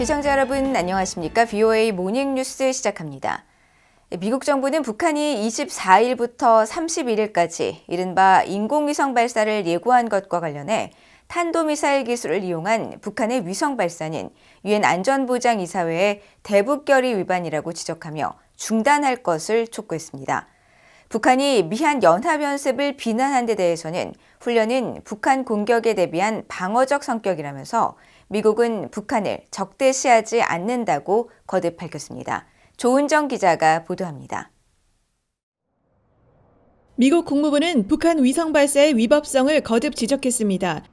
시청자 여러분 안녕하십니까? VOA 모닝뉴스 시작합니다. 미국 정부는 북한이 24일부터 31일까지 이른바 인공위성 발사를 예고한 것과 관련해 탄도미사일 기술을 이용한 북한의 위성 발사는 유엔 안전보장이사회의 대북결의 위반이라고 지적하며 중단할 것을 촉구했습니다. 북한이 미한 연합연습을 비난한 데 대해서는 훈련은 북한 공격에 대비한 방어적 성격이라면서 미국은 북한을 적대시하지 않는다고 거듭 밝혔습니다. 조은정 기자가 보도합니다. 미국 국무부는 북한 위성 발사의 위법성을 거듭 지적했습니다.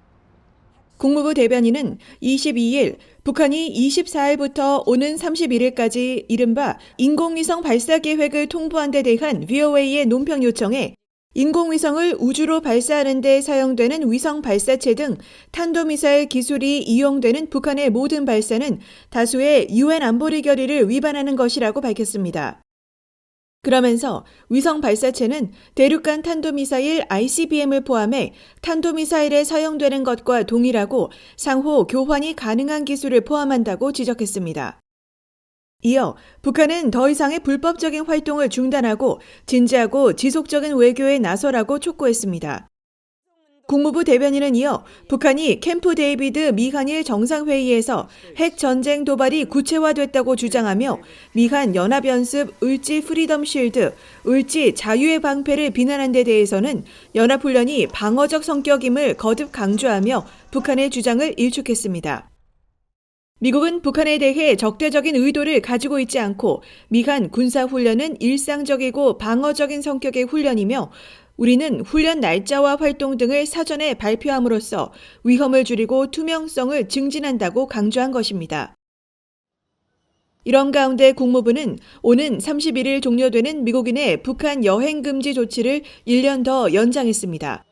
국무부 대변인은 22일 북한이 24일부터 오는 31일까지 이른바 인공위성 발사 계획을 통보한 데 대한 VOA의 논평 요청에 인공위성을 우주로 발사하는 데 사용되는 위성 발사체 등 탄도미사일 기술이 이용되는 북한의 모든 발사는 다수의 유엔 안보리 결의를 위반하는 것이라고 밝혔습니다. 그러면서 위성 발사체는 대륙간 탄도미사일 ICBM을 포함해 탄도미사일에 사용되는 것과 동일하고 상호 교환이 가능한 기술을 포함한다고 지적했습니다. 이어 북한은 더 이상의 불법적인 활동을 중단하고 진지하고 지속적인 외교에 나서라고 촉구했습니다. 국무부 대변인은 이어 북한이 캠프 데이비드 미한일 정상회의에서 핵 전쟁 도발이 구체화됐다고 주장하며 미한 연합연습 을지 프리덤 쉴드, 을지 자유의 방패를 비난한 데 대해서는 연합훈련이 방어적 성격임을 거듭 강조하며 북한의 주장을 일축했습니다. 미국은 북한에 대해 적대적인 의도를 가지고 있지 않고 미한 군사훈련은 일상적이고 방어적인 성격의 훈련이며 우리는 훈련 날짜와 활동 등을 사전에 발표함으로써 위험을 줄이고 투명성을 증진한다고 강조한 것입니다. 이런 가운데 국무부는 오는 31일 종료되는 미국인의 북한 여행 금지 조치를 1년 더 연장했습니다.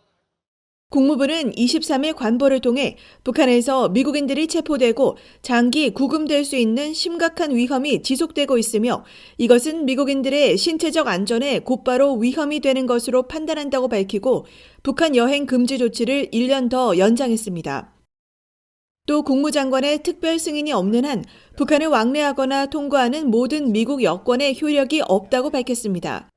국무부는 23일 관보를 통해 북한에서 미국인들이 체포되고 장기 구금될 수 있는 심각한 위험이 지속되고 있으며 이것은 미국인들의 신체적 안전에 곧바로 위험이 되는 것으로 판단한다고 밝히고 북한 여행 금지 조치를 1년 더 연장했습니다. 또 국무장관의 특별 승인이 없는 한 북한을 왕래하거나 통과하는 모든 미국 여권에 효력이 없다고 밝혔습니다.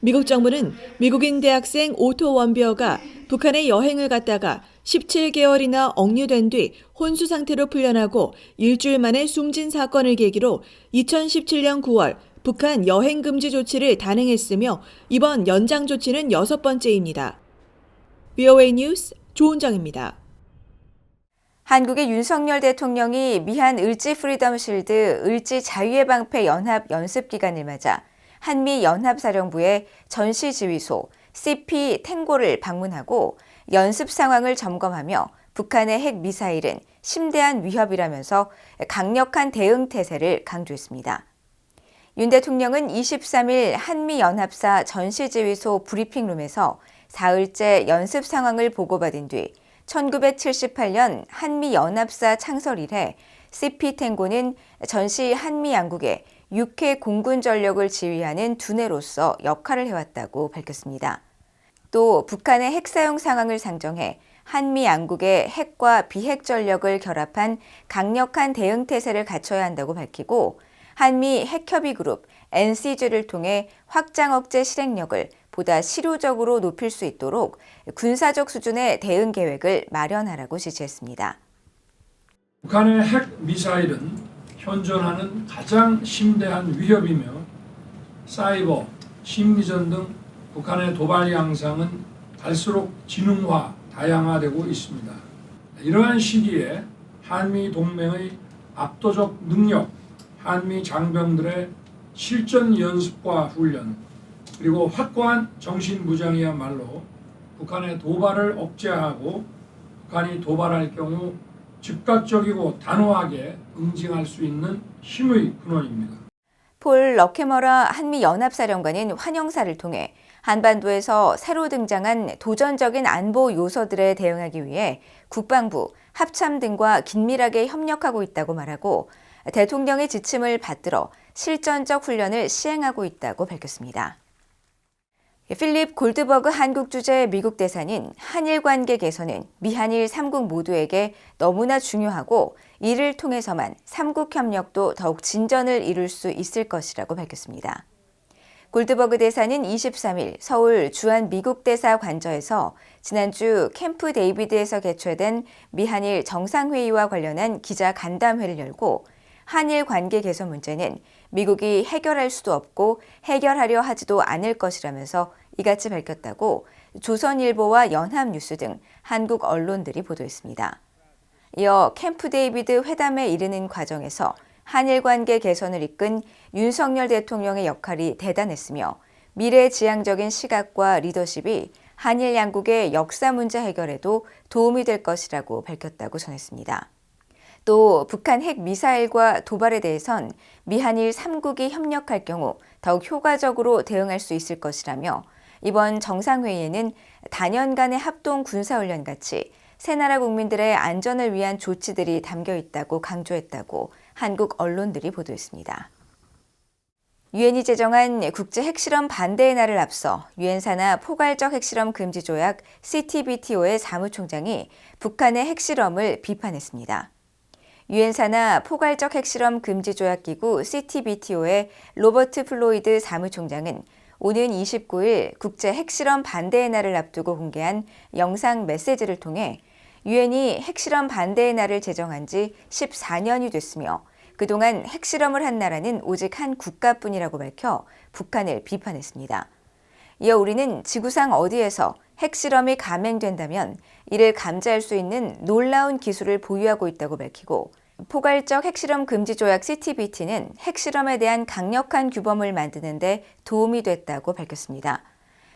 미국 정부는 미국인 대학생 오토 원비어가 북한에 여행을 갔다가 17개월이나 억류된 뒤 혼수 상태로 풀려나고 일주일 만에 숨진 사건을 계기로 2017년 9월 북한 여행 금지 조치를 단행했으며 이번 연장 조치는 6번째입니다. VOA 뉴스 조은정입니다. 한국의 윤석열 대통령이 미한 을지 프리덤 실드, 을지 자유의 방패 연합 연습 기간을 맞아 한미 연합사령부의 전시지휘소 CP 탱고를 방문하고 연습 상황을 점검하며 북한의 핵미사일은 심대한 위협이라면서 강력한 대응 태세를 강조했습니다. 윤 대통령은 23일 한미연합사 전시지휘소 브리핑룸에서 사흘째 연습 상황을 보고받은 뒤 1978년 한미연합사 창설 이래 CP 탱고는 전시 한미 양국의 육해 공군 전력을 지휘하는 두뇌로서 역할을 해왔다고 밝혔습니다. 또 북한의 핵 사용 상황을 상정해 한미 양국의 핵과 비핵 전력을 결합한 강력한 대응 태세를 갖춰야 한다고 밝히고 한미 핵협의그룹 NCG를 통해 확장 억제 실행력을 보다 실효적으로 높일 수 있도록 군사적 수준의 대응 계획을 마련하라고 지시했습니다. 북한의 핵 미사일은 현존하는 가장 심대한 위협이며 사이버, 심리전 등 북한의 도발 양상은 갈수록 지능화, 다양화되고 있습니다. 이러한 시기에 한미 동맹의 압도적 능력, 한미 장병들의 실전 연습과 훈련, 그리고 확고한 정신무장이야말로 북한의 도발을 억제하고 북한이 도발할 경우 즉각적이고 단호하게 응징할 수 있는 힘의 근원입니다. 폴 러케머라 한미연합사령관은 환영사를 통해 한반도에서 새로 등장한 도전적인 안보 요소들에 대응하기 위해 국방부, 합참 등과 긴밀하게 협력하고 있다고 말하고 대통령의 지침을 받들어 실전적 훈련을 시행하고 있다고 밝혔습니다. 필립 골드버그 한국 주재 미국 대사는 한일 관계 개선은 미한일 3국 모두에게 너무나 중요하고 이를 통해서만 3국 협력도 더욱 진전을 이룰 수 있을 것이라고 밝혔습니다. 골드버그 대사는 23일 서울 주한 미국 대사 관저에서 지난주 캠프 데이비드에서 개최된 미한일 정상회의와 관련한 기자 간담회를 열고 한일 관계 개선 문제는 미국이 해결할 수도 없고 해결하려 하지도 않을 것이라면서 이같이 밝혔다고 조선일보와 연합뉴스 등 한국 언론들이 보도했습니다. 이어 캠프 데이비드 회담에 이르는 과정에서 한일 관계 개선을 이끈 윤석열 대통령의 역할이 대단했으며 미래지향적인 시각과 리더십이 한일 양국의 역사 문제 해결에도 도움이 될 것이라고 밝혔다고 전했습니다. 또 북한 핵 미사일과 도발에 대해선 미한일 3국이 협력할 경우 더욱 효과적으로 대응할 수 있을 것이라며 이번 정상회의에는 단연간의 합동 군사훈련 같이 세 나라 국민들의 안전을 위한 조치들이 담겨 있다고 강조했다고 한국 언론들이 보도했습니다. 유엔이 제정한 국제 핵실험 반대의 날을 앞서 유엔 산하 포괄적 핵실험 금지 조약 CTBTO의 사무총장이 북한의 핵실험을 비판했습니다. 유엔 산하 포괄적 핵실험 금지 조약 기구 CTBTO의 로버트 플로이드 사무총장은 오는 29일 국제 핵실험 반대의 날을 앞두고 공개한 영상 메시지를 통해 유엔이 핵실험 반대의 날을 제정한 지 14년이 됐으며 그동안 핵실험을 한 나라는 오직 한 국가뿐이라고 밝혀 북한을 비판했습니다. 이어 우리는 지구상 어디에서 핵실험이 감행된다면 이를 감지할 수 있는 놀라운 기술을 보유하고 있다고 밝히고 포괄적 핵실험 금지 조약 CTBT는 핵실험에 대한 강력한 규범을 만드는 데 도움이 됐다고 밝혔습니다.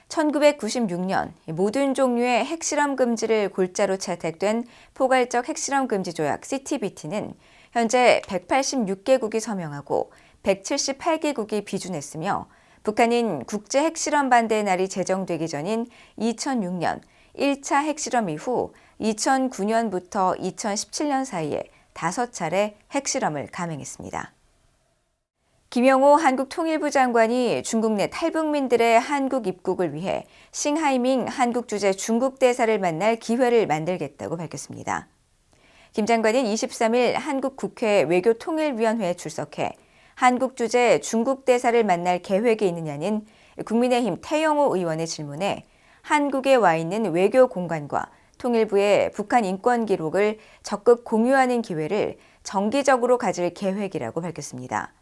1996년 모든 종류의 핵실험 금지를 골자로 채택된 포괄적 핵실험 금지 조약 CTBT는 현재 186개국이 서명하고 178개국이 비준했으며 북한은 국제 핵실험 반대의 날이 제정되기 전인 2006년 1차 핵실험 이후 2009년부터 2017년 사이에 5차례 핵실험을 감행했습니다. 김영호 한국통일부 장관이 중국 내 탈북민들의 한국 입국을 위해 싱하이밍 한국 주재 중국 대사를 만날 기회를 만들겠다고 밝혔습니다. 김 장관은 23일 한국 국회 외교통일위원회에 출석해 한국 주재 중국 대사를 만날 계획이 있느냐는 국민의힘 태영호 의원의 질문에 한국에 와 있는 외교 공관과 통일부의 북한 인권 기록을 적극 공유하는 기회를 정기적으로 가질 계획이라고 밝혔습니다.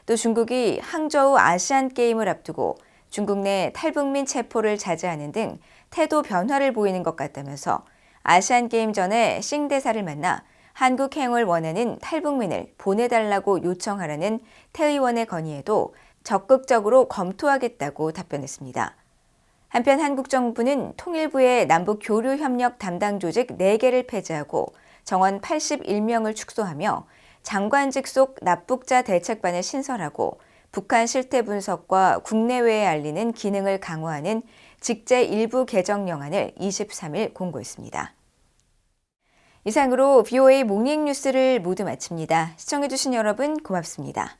또 중국이 항저우 아시안게임을 앞두고 중국 내 탈북민 체포를 자제하는 등 태도 변화를 보이는 것 같다면서 아시안게임 전에 싱 대사를 만나 한국 행을 원하는 탈북민을 보내달라고 요청하라는 태 의원의 건의에도 적극적으로 검토하겠다고 답변했습니다. 한편 한국 정부는 통일부의 남북 교류 협력 담당 조직 4개를 폐지하고 정원 81명을 축소하며 장관직 속 납북자 대책반을 신설하고 북한 실태 분석과 국내외에 알리는 기능을 강화하는 직제 일부 개정령안을 23일 공고했습니다. 이상으로 BOA 모닝뉴스를 모두 마칩니다. 시청해주신 여러분 고맙습니다.